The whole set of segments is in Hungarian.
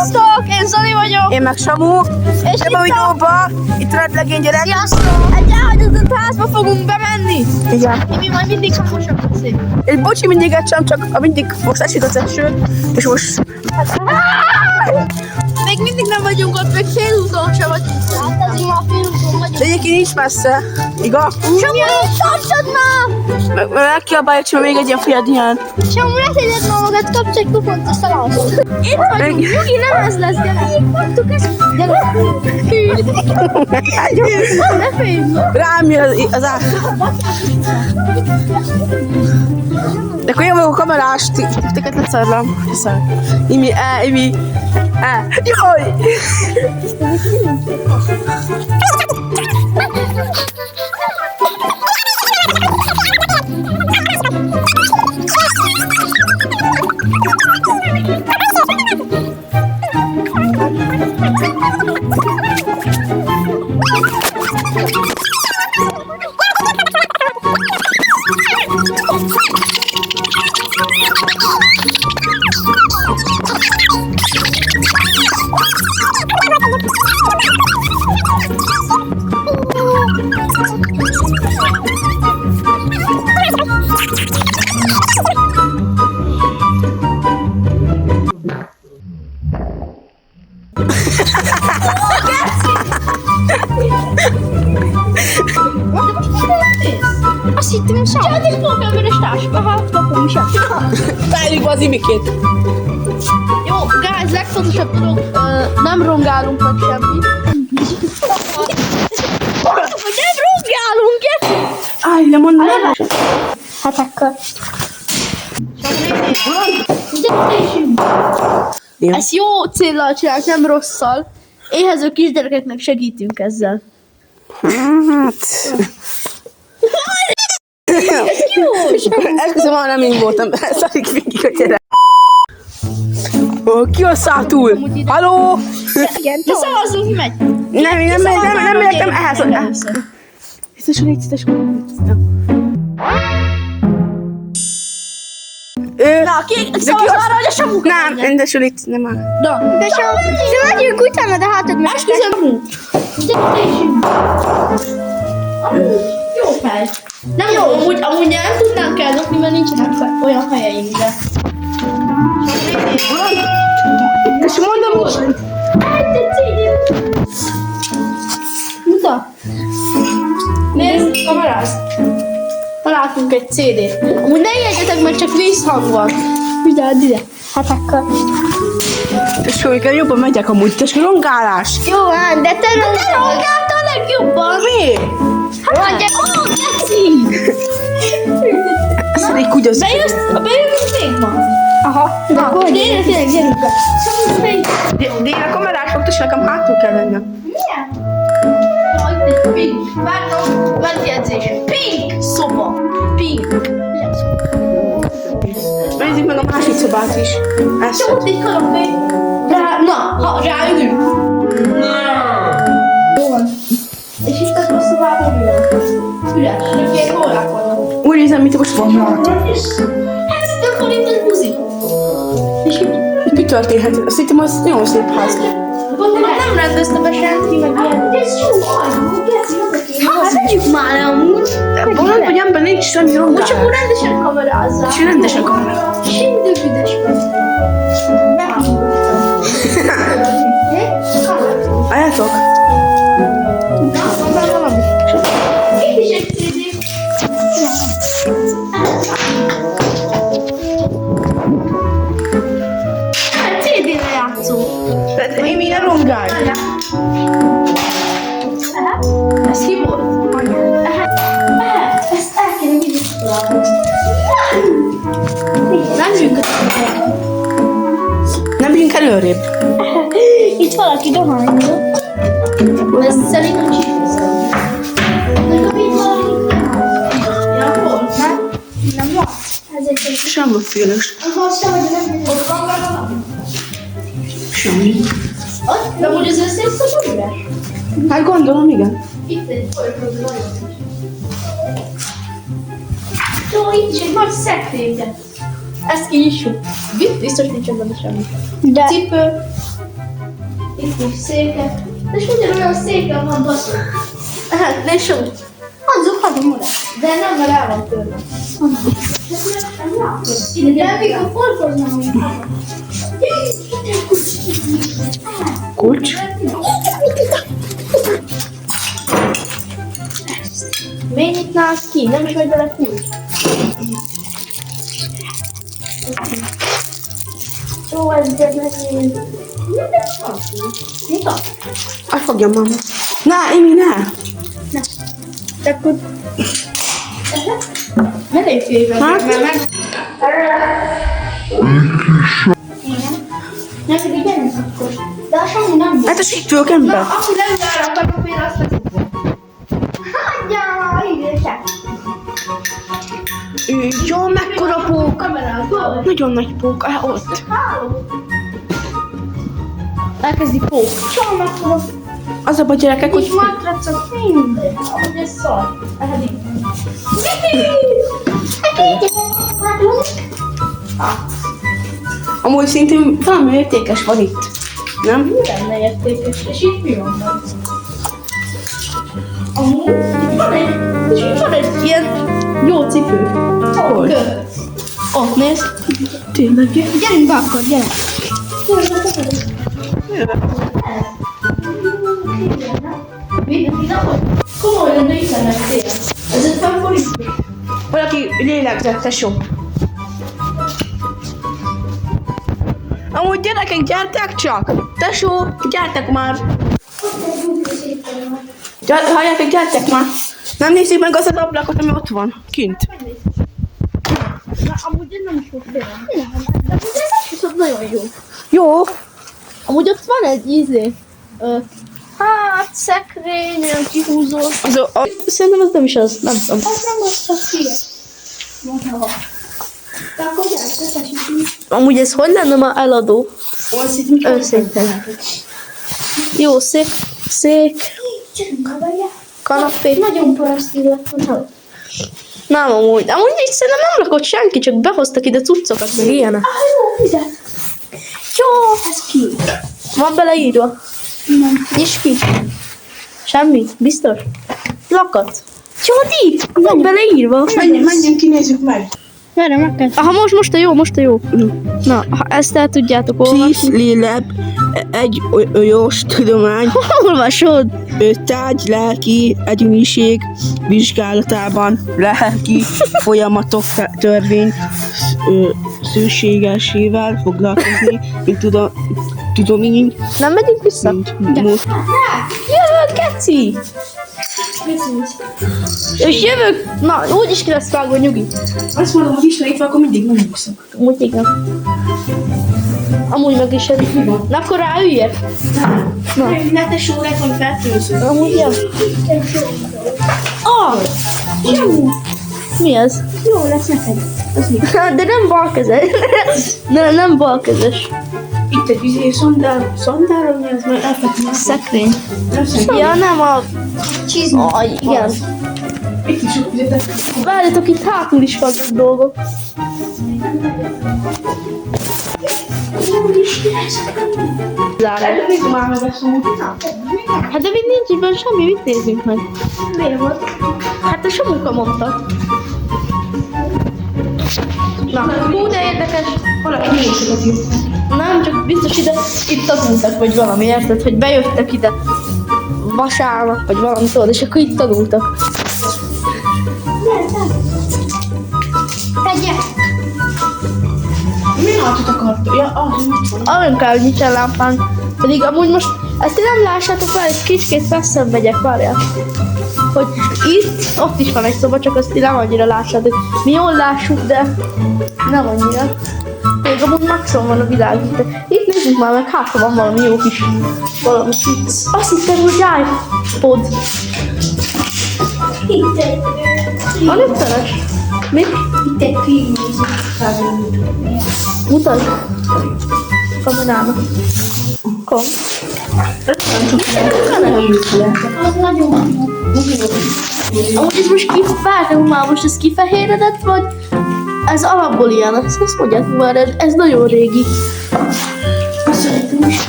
Sziasztok! Én Zoli vagyok. Én meg Samu. És ebben a videóban itt rád legény gyerek. Sziasztok! Egy elhagyatott házba fogunk bemenni. Igen. Mi majd mindig hangosak leszünk. És bocsi, mindig egysem, csak mindig most esik az eső, és most... Még mindig nem vagyunk ott, még félúton sem vagyunk. Hát azért már félúton vagyunk. De egyébként nincs messze, igaz? Samu, tartsad már! Megkiabáljuk, csak még egy ilyen fiad ilyen. Samu, leszélyed ma magad, kapcs egy kupont, azt elalszol. Itt vagyunk, Nyugi, nem ez lesz, gyere. Fogtuk ezt, gyere. Ne félj! Rám jön az át. De akkor én vagyok a kamerás, titeket leszarlom. Imi, Jaj! Azt hittem, hogy Samu. Csak egy pókelvörös táska, hát kapom is. Várjuk az Imikét. Jó, guys, legfontosabb dolog, nem rongálunk meg semmit. Hogy nem rongálunk, Geci! Állj, nem mondom. Hát akkor. Jó. Ezt jó céllal csináljuk, nem rosszal. Éhező kisgyerekeknek segítünk ezzel. Esküszöm, már nem én voltam. Szarik végig a gyerek. Ó, ki a szátul? Halló? Igen, de szavazzunk, mi megy. Nem értem ehhez. Biztosan így, Na, ki szavaz arra, hogy a Samu. Nem, de Sulit, nem áll. De Samu, de megyünk utána, de hátad meg. Esküszöm. Jó fej. Nem jó, amúgy nem tudnánk eldobni, mert nincsenek olyan helyeink, de... És mondom, hogy... Muta! Nézd, kamerázd! Találtunk egy CD-t. Amúgy ne ijedjetek meg, csak vízhang van. Vigyázz ide. Hát akkor... És hogy jobban megyek amúgy, és rongálás. Jó, hát, de te rongáltál legjobban. Mi? Hát, gyere, Geci! Ezt elég kugyozni. Bejövünk még ma? Aha. Na, akkor gyere, tényleg, gyerünk be. De én a kamerás ott is nekem hátul kell lennem. Milyen? Pink. Várj, megjegyzés. Pink szoba. Pink. Milyen szoba? Nézzük meg a másik szobát is. Ezt. Csak ott egy kanapé. Na, ráülünk. Jó van. És itt a szobában mi van? Üres. Ilyen órák vannak. Úgy érzem, mint most van már. Hát, de forintos buzi. És Mi történhet? Azt hittem, az nagyon szép ház. nem rendezte be senki, meg ilyen. Ez jó hajnó, Geci. Hát, vegyük már le amúgy. Bolond, hogy ember nincs semmi rongálás. Most csak úgy rendesen kamerázzál. És rendesen kamerázál. Sindő üdes vagy. Álljátok? Na, van valami. Itt is egy CD. Egy CD lejátszó. Én minden rongál. Ez ki volt? Ezt el kéne visszatalálni. Nem működik. Nem megyünk előrébb. Itt valaki dohányozott. Ez szerintem csípőször. Nekem itt valaki ja, hol? Nem van. Ezért Sem volt félős. sem, hogy nem ott van valami. Semmi. Ott? De úgy az összes szó üres. Hát gondolom, igen. Itt egy folyamodó nagyon. Jó, itt is egy nagy szekrény. Ezt kinyissuk. Biztos nincs benne semmi. De. Cipő. kis székek. És ugyanolyan széken van baszó. Hát, ne sok. Azzuk hagyom oda. De nem, mert el van tőle. De még a foltoznám még. Kulcs. Miért nyitnál ki? Nem is vagy bele kulcs. Ó, ez de nehéz. Mit ad? Azt fogja mama. Na, Imi, ne! De akkor... Ne lépj végre, Hát? mert meg... Igen. Neked így gyerünk akkor. De a semmi nem jön. Hát ez itt vagyok ember. Na, aki nem jár, akkor például azt leszünk. Hagyjál, idősek. Jó, mekkora pók. Kamerával. Nagyon nagy pók. Ott. Elkezdik pók. Csó, mekkora. Az a baj, gyerekek, Kis hogy... matracok minden. Ahogy ez szar. Ehedik. Amúgy szintén valami értékes van itt. Nem? Mi lenne értékes? És itt mi van benne? Amúgy itt van egy ilyen jó cipő. Hol? Kör. Ott nézd. Tényleg? Gyerünk be akkor, gyere. Komoly lenne itt lenne tél. Ez 50 forint. Valaki lélegzett, tesó. Amúgy gyerekek, gyertek csak! Tesó, gyertek már! Halljátok, gyertek már! Nem nézzük meg az ablakot, ami ott van, kint. Na, amúgy ez nem is volt tényleg. De ez viszont nagyon jó. Jó, Amúgy ott van egy hát szekrény, olyan kihúzó. szerintem az nem is az, nem tudom. Az nem az csak hülye. Mondta. De akkor gyere, Amúgy ez hogy lenne ma eladó? Őszintén. Jó, szék, Gyerünk, haverja. kanapé. Nagyon paraszti lett volna. Nem amúgy. Amúgy így szerintem nem lakott senki, csak behoztak ide cuccokat, meg ilyenek. Jó, vizet. Jó, ez ki. Van beleírva. Nem. Nyisd ki. Semmi, biztos. Lakat. Csodi! Van beleírva. Menjünk, kinézzük meg. Gyere, meg kell. Aha, most a jó. Na, ha ezt el tudjátok olvasni. Léleb, egy olyos tudomány, Olvasod. tárgy lelki egyéniség vizsgálatában lelki folyamatok törvény szükségesével foglalkozni, mint tudomány, Nem megyünk vissza? mint Jövök, keci! És jövök. Na, úgyis ki lesz vágva, nyugi. Azt mondom, hogy ismerítve, akkor mindig nem úszok. Amúgy igen. Amúgy meg is ez. Na akkor ráüljek. Ne te sórek, hogy feltűnszök. Amúgy ja. Mi ez? Jó lesz neked. De nem balkezes. Nem balkezes. Itt egy izé szondál, ami az már elfettem. Szekrény. Nem szegény. Ja, nem a... Csizma. Igen. Itt is sok vizet. Várjatok, itt hátul is vannak dolgok. Zárás. Nézzük már meg ezt amúgy. Hát de még nincs itt benne semmi, mit nézzünk meg? Miért volt? Hát a Samuka mondta. Na, hú, de érdekes. Valaki nézőket írt. Nem, csak biztos itt tanultak, vagy valami, érted? Hogy bejöttek ide vasárnap, vagy valami, tudod, és akkor itt tanultak. Tegye. Mi látott akartál? Ja, az mit van. Arra kell, hogy nincsen lámpán. Pedig amúgy most, ezt ti nem lássátok, várj, egy kicsit messzebb megyek, várjál. Hogy itt, ott is van egy szoba, csak azt ti nem annyira lássátok. Mi jól lássuk, de nem annyira. Még amúgy maximum van a világ. Itt nézzük már meg, hát ha van valami jó kis, valami kis. Azt hittem, hogy iPod. Itt egy... A 50-es. Mi? Itt egy filmnéző. Mutasd. Kamerának. Kom. Az nagyon jó. Amúgy ez most várjunk már, most ez kifehéredett, vagy ez alapból ilyen? Ezt mondjátok már, ez nagyon régi. Szerintem is.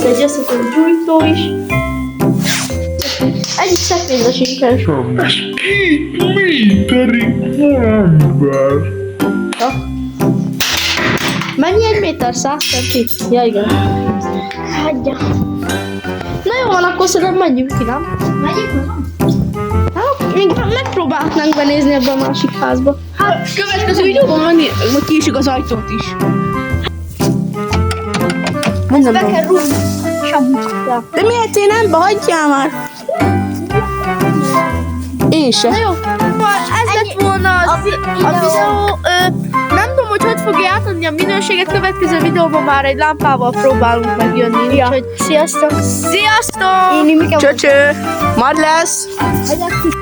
egy összetett gyújtó is. Egyik szekrénybe sincsen. Mennyi 1 méter? 100 centi? Ja, igen. Hagyja. Na jó van, akkor szerintem menjünk ki, nem? Hát, még megpróbálhatnánk benézni ebbe a másik házba. Hát, következő videóban menni, majd kiisük az ajtót is. Minden Be kell rúgni. Ja. De miért én nem? Hagyjál már! Én se. Na jó, ez lett volna a videó. Nem tudom, hogy fogja átadni a minőséget. Következő videóban már egy lámpával próbálunk megjönni. Ja. Úgyhogy sziasztok! Sziasztok! Én imikám. Csöcső! Majd lesz! Ezek